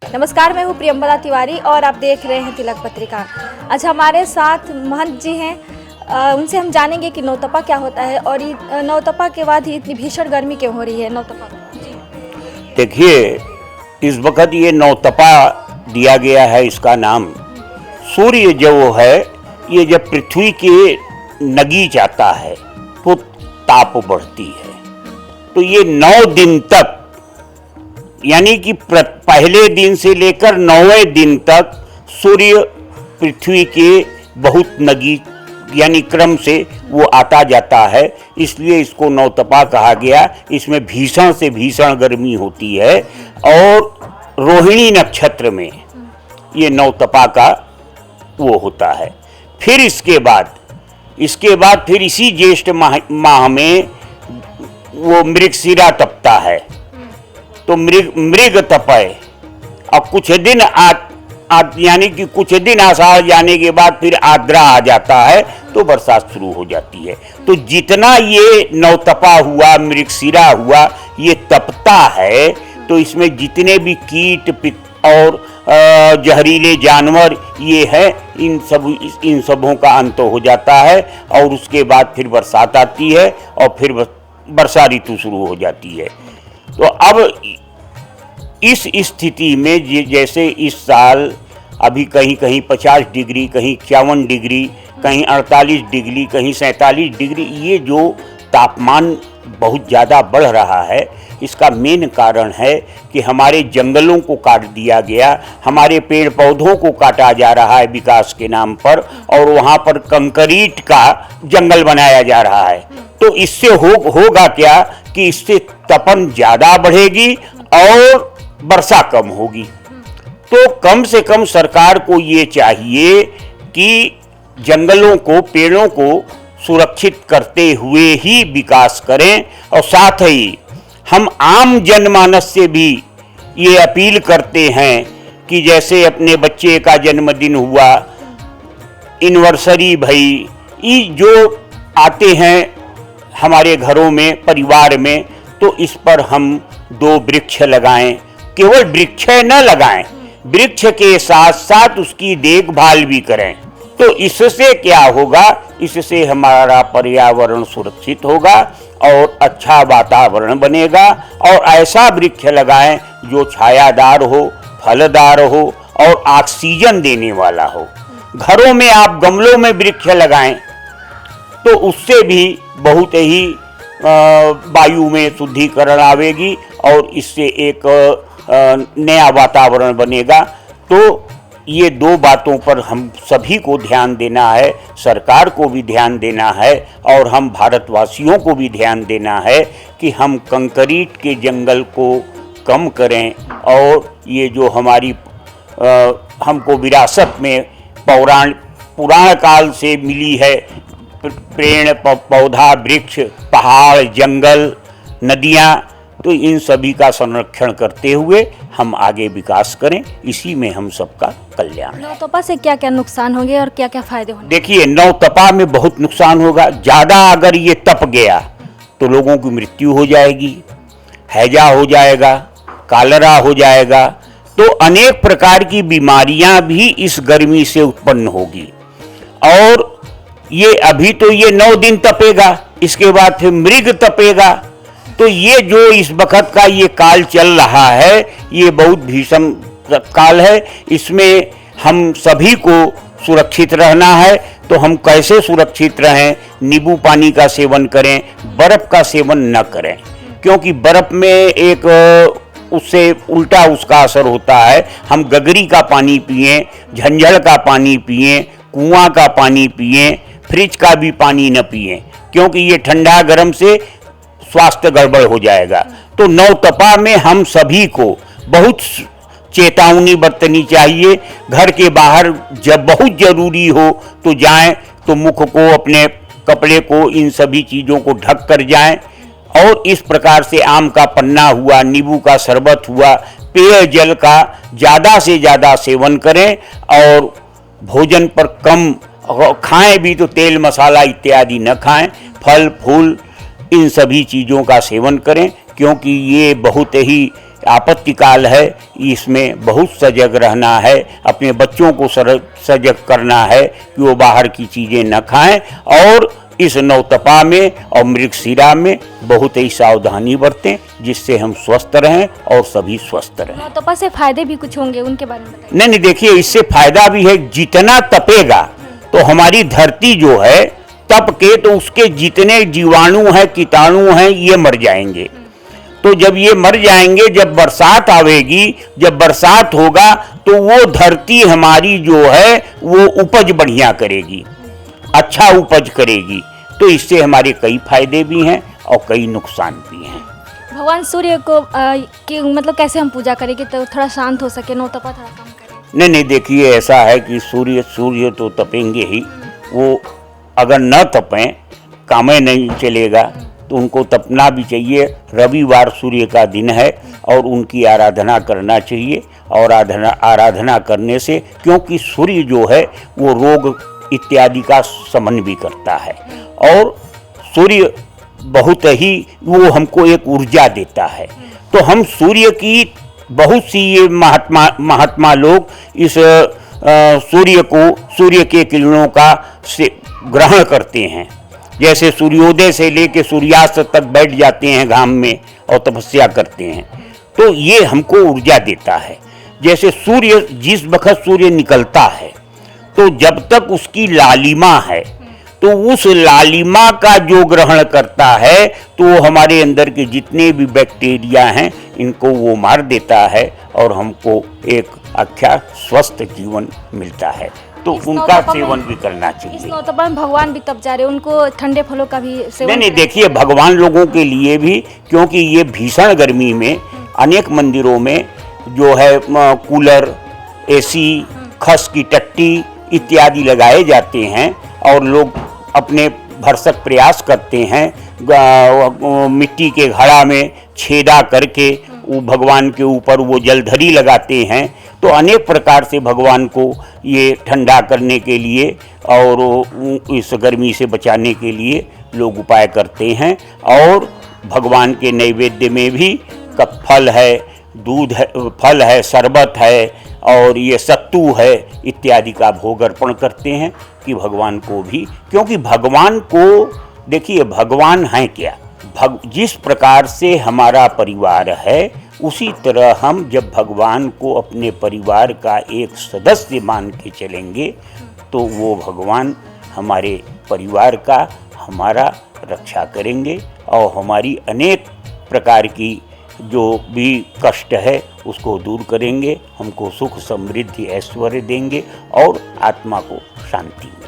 नमस्कार, मैं हूँ प्रियंवदा तिवारी और आप देख रहे हैं तिलक पत्रिका। आज हमारे साथ महंत जी हैं, उनसे हम जानेंगे कि नौतपा क्या होता है और नौतपा के बाद ही इतनी भीषण गर्मी क्यों हो रही है। नौतपा देखिए, इस वक्त ये नौतपा दिया गया है, इसका नाम सूर्य जो है ये जब पृथ्वी के नगीच आता है तो ताप बढ़ती है। तो ये 9 दिन तक, यानी कि पहले दिन से लेकर 9वें दिन तक सूर्य पृथ्वी के बहुत नगीच यानी क्रम से वो आता जाता है, इसलिए इसको नौतपा कहा गया। इसमें भीषण से भीषण गर्मी होती है और रोहिणी नक्षत्र में ये नौतपा का वो होता है। फिर इसके बाद फिर इसी ज्येष्ठ माह में वो मृगशिरा तपता है, तो मृग तपय और कुछ दिन यानी कि कुछ दिन आषाढ़ जाने के बाद फिर आर्द्रा आ जाता है तो बरसात शुरू हो जाती है। तो जितना ये नौतपा हुआ, मृगशिरा हुआ, ये तपता है तो इसमें जितने भी कीट और जहरीले जानवर ये हैं, इन सबों का अंत हो जाता है और उसके बाद फिर बरसात आती है और फिर वर्षा ऋतु शुरू हो जाती है। तो अब इस स्थिति में जैसे इस साल अभी कहीं कहीं 50 डिग्री, कहीं 51 डिग्री, कहीं 48 डिग्री, कहीं 47 डिग्री, ये जो तापमान बहुत ज़्यादा बढ़ रहा है, इसका मेन कारण है कि हमारे जंगलों को काट दिया गया, हमारे पेड़ पौधों को काटा जा रहा है विकास के नाम पर, और वहाँ पर कंक्रीट का जंगल बनाया जा रहा है। तो इससे होगा क्या कि इससे तपन ज़्यादा बढ़ेगी और वर्षा कम होगी। तो कम से कम सरकार को ये चाहिए कि जंगलों को, पेड़ों को सुरक्षित करते हुए ही विकास करें, और साथ ही हम आम जनमानस से भी ये अपील करते हैं कि जैसे अपने बच्चे का जन्मदिन हुआ, एनिवर्सरी भई, ये जो आते हैं हमारे घरों में, परिवार में, तो इस पर हम 2 वृक्ष लगाएं। केवल वृक्ष न लगाएं, वृक्ष के साथ साथ उसकी देखभाल भी करें। तो इससे क्या होगा, इससे हमारा पर्यावरण सुरक्षित होगा और अच्छा वातावरण बनेगा। और ऐसा वृक्ष लगाएं जो छायादार हो, फलदार हो और ऑक्सीजन देने वाला हो। घरों में आप गमलों में वृक्ष लगाएं तो उससे भी बहुत ही वायु में शुद्धिकरण आवेगी और इससे एक नया वातावरण बनेगा। तो ये 2 बातों पर हम सभी को ध्यान देना है, सरकार को भी ध्यान देना है और हम भारतवासियों को भी ध्यान देना है कि हम कंक्रीट के जंगल को कम करें। और ये जो हमारी हमको विरासत में पुराण काल से मिली है, पेड़ पौधा, वृक्ष, पहाड़, जंगल, नदियाँ, तो इन सभी का संरक्षण करते हुए हम आगे विकास करें। इसी में हम सबका कल्याण है। नौतपा से क्या क्या नुकसान होंगे और क्या क्या फायदे होंगे? देखिए, नौतपा में बहुत नुकसान होगा। ज़्यादा अगर ये तप गया तो लोगों की मृत्यु हो जाएगी, हैजा हो जाएगा, कालरा हो जाएगा, तो अनेक प्रकार की बीमारियां भी इस गर्मी से उत्पन्न होगी। और ये अभी तो ये 9 दिन तपेगा, इसके बाद फिर मृग तपेगा। तो ये जो इस वक्त का ये काल चल रहा है, ये बहुत भीषण काल है। इसमें हम सभी को सुरक्षित रहना है। तो हम कैसे सुरक्षित रहें? नींबू पानी का सेवन करें, बर्फ़ का सेवन न करें, क्योंकि बर्फ़ में एक उससे उल्टा उसका असर होता है। हम गगरी का पानी पिएं, झंझड़ का पानी पिएं, कुआं का पानी पिएं, फ्रिज का भी पानी न पिएं, क्योंकि ये ठंडा गर्म से स्वास्थ्य गड़बड़ हो जाएगा। तो नौतपा में हम सभी को बहुत चेतावनी बरतनी चाहिए। घर के बाहर जब बहुत ज़रूरी हो तो जाएं, तो मुख को, अपने कपड़े को, इन सभी चीज़ों को ढक कर जाएं। और इस प्रकार से आम का पन्ना हुआ, नींबू का शरबत हुआ, पेयजल का ज़्यादा से ज़्यादा सेवन करें। और भोजन पर कम खाएं भी तो तेल मसाला इत्यादि न खाएं, फल फूल इन सभी चीज़ों का सेवन करें, क्योंकि ये बहुत ही आपत्तिकाल है, इसमें बहुत सजग रहना है, अपने बच्चों को सजग करना है कि वो बाहर की चीज़ें न खाएं और इस नवतपा में और मृगशिरा में बहुत ही सावधानी बरतें, जिससे हम स्वस्थ रहें और सभी स्वस्थ रहें। नौतपा से फायदे भी कुछ होंगे, उनके बारे में बताइए। नहीं, देखिए, इससे फायदा भी है। जितना तपेगा तो हमारी धरती जो है तप के, तो उसके जितने जीवाणु हैं, कीटाणु हैं, ये मर जाएंगे। तो जब ये मर जाएंगे, जब बरसात आवेगी, जब बरसात होगा तो वो धरती हमारी जो है वो उपज बढ़िया करेगी, अच्छा उपज करेगी। तो इससे हमारे कई फायदे भी हैं और कई नुकसान भी हैं। भगवान सूर्य को कि मतलब कैसे हम पूजा करेंगे तो थोड़ा शांत हो सके, नौतपा थोड़ा कम करें? नहीं, देखिए, ऐसा है कि सूर्य तो तपेंगे ही। वो अगर न तपें, काम नहीं चलेगा, तो उनको तपना भी चाहिए। रविवार सूर्य का दिन है और उनकी आराधना करना चाहिए। और आराधना करने से, क्योंकि सूर्य जो है वो रोग इत्यादि का शमन भी करता है और सूर्य बहुत ही वो हमको एक ऊर्जा देता है। तो हम सूर्य की बहुत सी ये महात्मा लोग इस सूर्य के किरणों का से ग्रहण करते हैं। जैसे सूर्योदय से लेकर सूर्यास्त तक बैठ जाते हैं घाम में और तपस्या करते हैं, तो ये हमको ऊर्जा देता है। जैसे सूर्य जिस वक्त सूर्य निकलता है, तो जब तक उसकी लालिमा है, तो उस लालिमा का जो ग्रहण करता है, तो हमारे अंदर के जितने भी बैक्टीरिया हैं, इनको वो मार देता है और हमको एक अच्छा स्वस्थ जीवन मिलता है। तो उनका सेवन भी करना चाहिए। इस नौतपा में भगवान भी तप जा रहे हैं, उनको ठंडे फलों का भी सेवन? नहीं, देखिए, भगवान लोगों के लिए भी, क्योंकि ये भीषण गर्मी में अनेक मंदिरों में जो है कूलर, एसी, खस की टट्टी इत्यादि लगाए जाते हैं और लोग अपने भरसक प्रयास करते हैं। मिट्टी के घड़ा में छेदा करके वो भगवान के ऊपर वो जलधरी लगाते हैं। तो अनेक प्रकार से भगवान को ये ठंडा करने के लिए और इस गर्मी से बचाने के लिए लोग उपाय करते हैं। और भगवान के नैवेद्य में भी फल है, दूध है, फल है, शरबत है और ये सत्तू है इत्यादि का भोग अर्पण करते हैं कि भगवान को भी, क्योंकि भगवान को, देखिए, भगवान हैं क्या, जिस प्रकार से हमारा परिवार है, उसी तरह हम जब भगवान को अपने परिवार का एक सदस्य मान के चलेंगे, तो वो भगवान हमारे परिवार का हमारा रक्षा करेंगे और हमारी अनेक प्रकार की जो भी कष्ट है उसको दूर करेंगे, हमको सुख समृद्धि ऐश्वर्य देंगे और आत्मा को शांति मिलेगी।